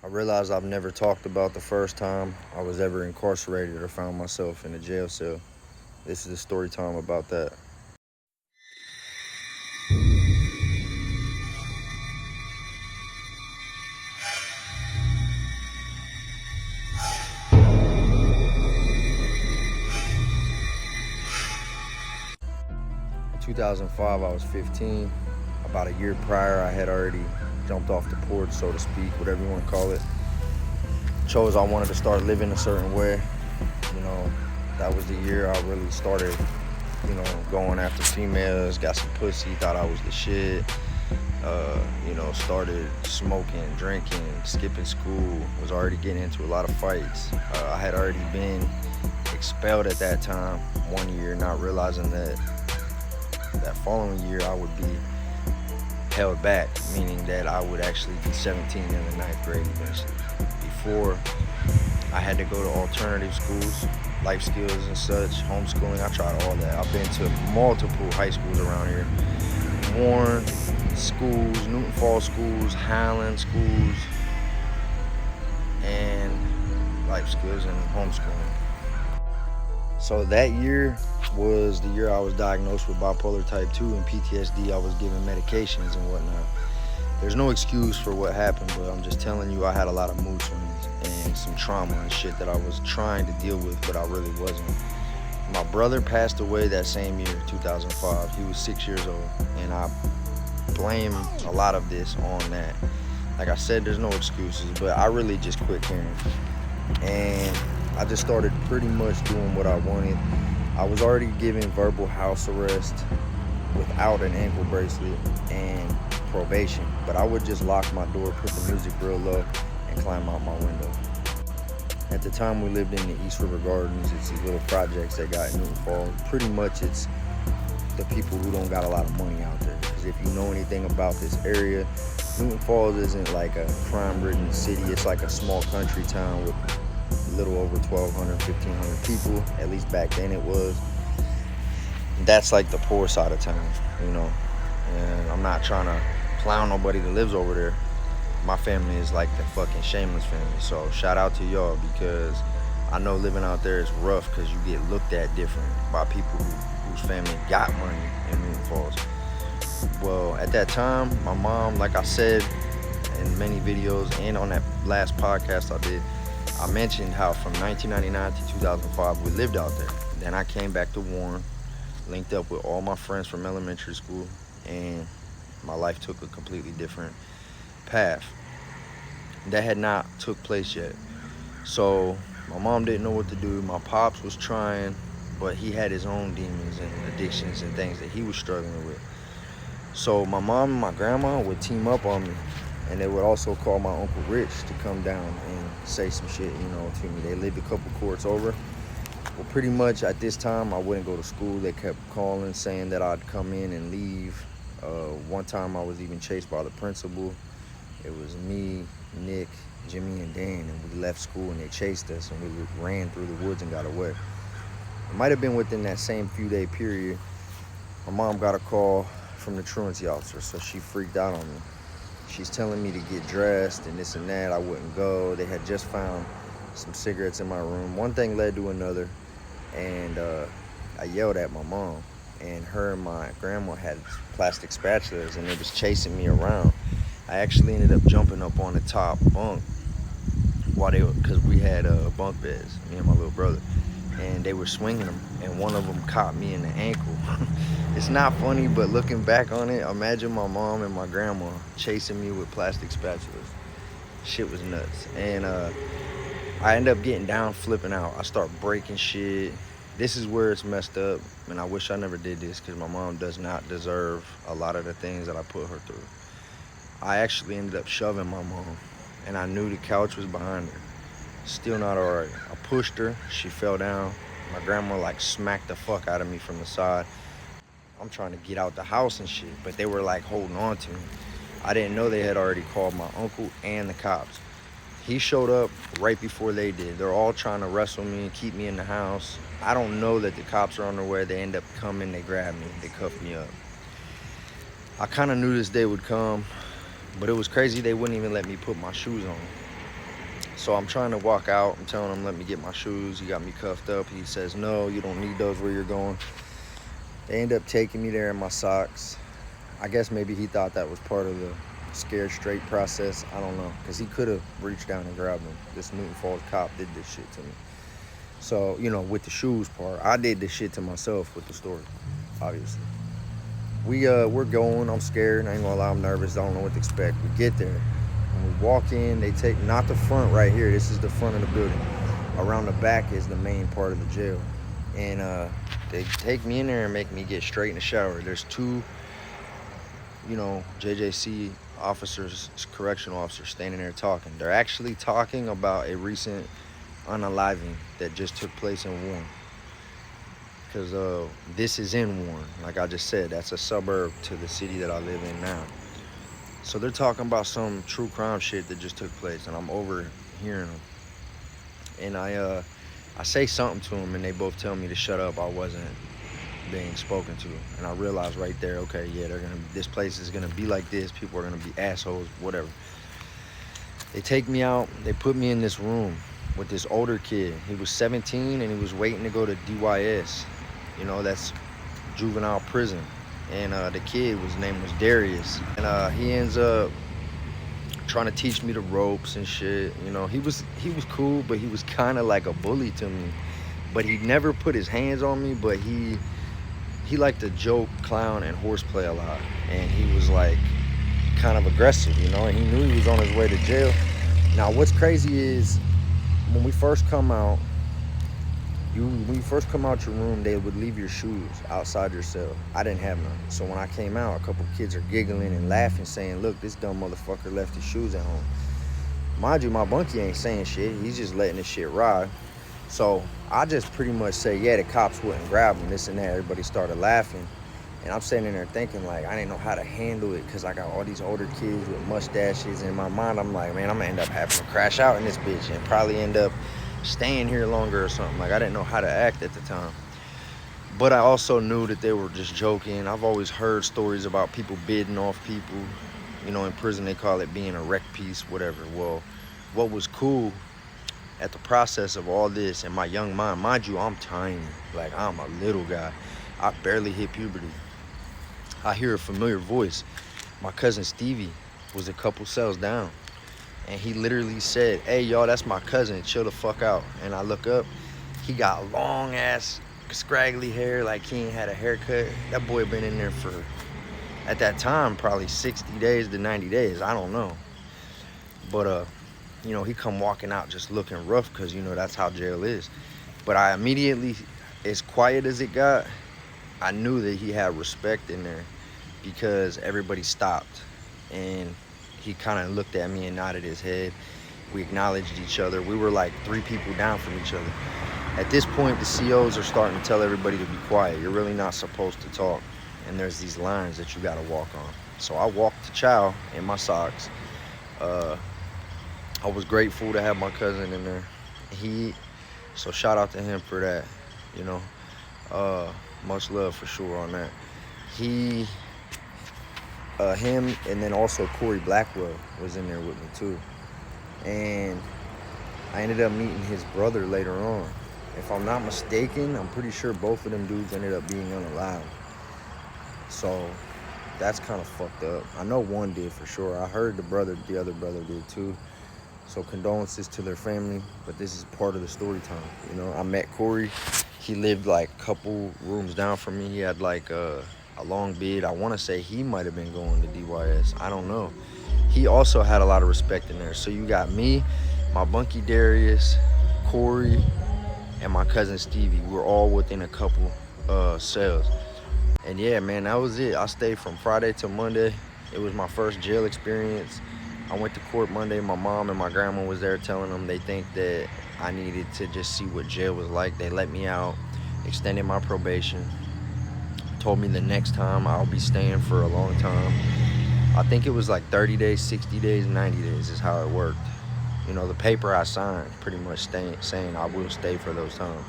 I realized I've never talked about the first time I was ever incarcerated or found myself in a jail cell. This is a story time about that. 2005, I was 15. About a year prior, I had already jumped off the porch, so to speak, whatever you want to call it. Chose I wanted to start living a certain way. You know, that was the year I really started, going after females, got some pussy, thought I was the shit. Started smoking, drinking, skipping school, was already getting into a lot of fights. I had already been expelled at that time, 1 year, not realizing that following year I would be held back, meaning that I would actually be 17 in the ninth grade eventually. Before, I had to go to alternative schools, life skills and such, homeschooling. I tried all that. I've been to multiple high schools around here. Warren schools, Newton Falls schools, Highland schools, and life skills and homeschooling. So that year was the year I was diagnosed with bipolar type 2 and PTSD. I was given medications and whatnot. There's no excuse for what happened, but I'm just telling you I had a lot of mood swings and some trauma and shit that I was trying to deal with, but I really wasn't. My brother passed away that same year, 2005. He was 6 years old, and I blame a lot of this on that. Like I said, there's no excuses, but I really just quit caring. And I just started pretty much doing what I wanted. I was already given verbal house arrest without an ankle bracelet and probation, but I would just lock my door, put the music real low, and climb out my window. At the time we lived in the East River Gardens. It's these little projects that got in Newton Falls. Pretty much it's the people who don't got a lot of money out there. Because if you know anything about this area, Newton Falls isn't like a crime-ridden city. It's like a small country town with a little over 1,200, 1,500 people. At least back then it was. That's like the poor side of town, And I'm not trying to clown nobody that lives over there. My family is like the fucking shameless family. So shout out to y'all, because I know living out there is rough because you get looked at different by people whose family got money in Newton Falls. Well, at that time, my mom, like I said in many videos and on that last podcast I did, I mentioned how from 1999 to 2005 we lived out there. Then I came back to Warren, linked up with all my friends from elementary school, and my life took a completely different path. That had not took place yet. So my mom didn't know what to do. My pops was trying, but he had his own demons and addictions and things that he was struggling with. So my mom and my grandma would team up on me, and they would also call my Uncle Rich to come down and say some shit, to me. They lived a couple courts over. Well, pretty much at this time, I wouldn't go to school. They kept calling, saying that I'd come in and leave. One time I was even chased by the principal. It was me, Nick, Jimmy, and Dan, and we left school and they chased us, and we ran through the woods and got away. It might have been within that same few-day period. My mom got a call from the truancy officer, so she freaked out on me. She's telling me to get dressed and this and that. I wouldn't go. They had just found some cigarettes in my room. One thing led to another, and I yelled at my mom, and her and my grandma had plastic spatulas, and they was chasing me around. I actually ended up jumping up on the top bunk because we had bunk beds, me and my little brother, and they were swinging them, and one of them caught me in the ankle. It's not funny, but looking back on it, imagine my mom and my grandma chasing me with plastic spatulas. Shit was nuts. And I end up getting down, flipping out. I start breaking shit. This is where it's messed up, and I wish I never did this, because my mom does not deserve a lot of the things that I put her through. I actually ended up shoving my mom, and I knew the couch was behind her. Still not all right. I pushed her. She fell down. My grandma smacked the fuck out of me from the side. I'm trying to get out the house and shit, but they were holding on to me. I didn't know they had already called my uncle and the cops. He showed up right before they did. They're all trying to wrestle me and keep me in the house. I don't know that the cops are on their way. They end up coming, they grab me, they cuff me up. I kind of knew this day would come, but it was crazy they wouldn't even let me put my shoes on. So I'm trying to walk out. I'm telling him, let me get my shoes. He got me cuffed up. He says, no, you don't need those where you're going. They end up taking me there in my socks. I guess maybe he thought that was part of the scared straight process. I don't know, because he could have reached down and grabbed him. This Newton Falls cop did this shit to me. So, you know, with the shoes part, I did this shit to myself with the story, obviously. We're going. I'm scared. I ain't gonna lie, I'm nervous. I don't know what to expect. We get there. When we walk in, they take, not the front right here. This is the front of the building. Around the back is the main part of the jail. And they take me in there and make me get straight in the shower. There's two, you know, JJC officers, correctional officers, standing there talking. They're actually talking about a recent unaliving that just took place in Warren. Because this is in Warren. Like I just said, that's a suburb to the city that I live in now. So they're talking about some true crime shit that just took place, and I'm overhearing them. And I say something to them, and they both tell me to shut up. I wasn't being spoken to, and I realized right there, okay, yeah, this place is gonna be like this. People are gonna be assholes, whatever. They take me out. They put me in this room with this older kid. He was 17, and he was waiting to go to DYS. You know, that's juvenile prison. And the kid, his name was Darius. And he ends up trying to teach me the ropes and shit. You know, he was cool, but he was kind of like a bully to me. But he never put his hands on me, but he liked to joke, clown, and horseplay a lot. And he was like kind of aggressive, you know, and he knew he was on his way to jail. Now, what's crazy is when we first come out, when you first come out your room, they would leave your shoes outside your cell. I didn't have none. So when I came out, a couple kids are giggling and laughing, saying, look, this dumb motherfucker left his shoes at home. Mind you, my bunkie ain't saying shit. He's just letting this shit ride. So I just pretty much say, yeah, the cops wouldn't grab him, this and that. Everybody started laughing. And I'm sitting there thinking, like, I didn't know how to handle it because I got all these older kids with mustaches. In my mind, I'm like, man, I'm going to end up having to crash out in this bitch and probably end up staying here longer or something. Like, I didn't know how to act at the time. But I also knew that they were just joking. I've always heard stories about people bidding off people. You know, in prison, they call it being a wreck piece, whatever. Well, what was cool at the process of all this in my young mind you, I'm tiny. Like, I'm a little guy. I barely hit puberty. I hear a familiar voice. My cousin Stevie was a couple cells down. And he literally said, hey, y'all, that's my cousin. Chill the fuck out. And I look up. He got long-ass, scraggly hair, like he ain't had a haircut. That boy been in there for, at that time, probably 60 days to 90 days. I don't know. But, you know, he come walking out just looking rough because, you know, that's how jail is. But I immediately, as quiet as it got, I knew that he had respect in there because everybody stopped. And he kind of looked at me and nodded his head. We acknowledged each other. We were like 3 people down from each other. At this point, the COs are starting to tell everybody to be quiet. You're really not supposed to talk. And there's these lines that you got to walk on. So I walked to chow in my socks. I was grateful to have my cousin in there. So shout out to him for that, you know. Much love for sure on that. Him and then also Corey Blackwell was in there with me too. And I ended up meeting his brother later on. If I'm not mistaken, I'm pretty sure both of them dudes ended up being unalive. So that's kind of fucked up. I know one did for sure. I heard the other brother did too. So condolences to their family, but this is part of the story time. You know, I met Corey. He lived like a couple rooms down from me. He had like a long bid. I want to say he might have been going to DYS. I don't know. He also had a lot of respect in there. So you got me, my bunkie Darius, Corey, and my cousin Stevie. We're all within a couple cells. And yeah, man, that was it. I stayed from Friday to Monday. It was my first jail experience. I went to court Monday. My mom and my grandma was there telling them they think that I needed to just see what jail was like. They let me out, extended my probation, told me the next time I'll be staying for a long time. I think it was like 30 days, 60 days, 90 days is how it worked. You know, the paper I signed pretty much saying I will stay for those times.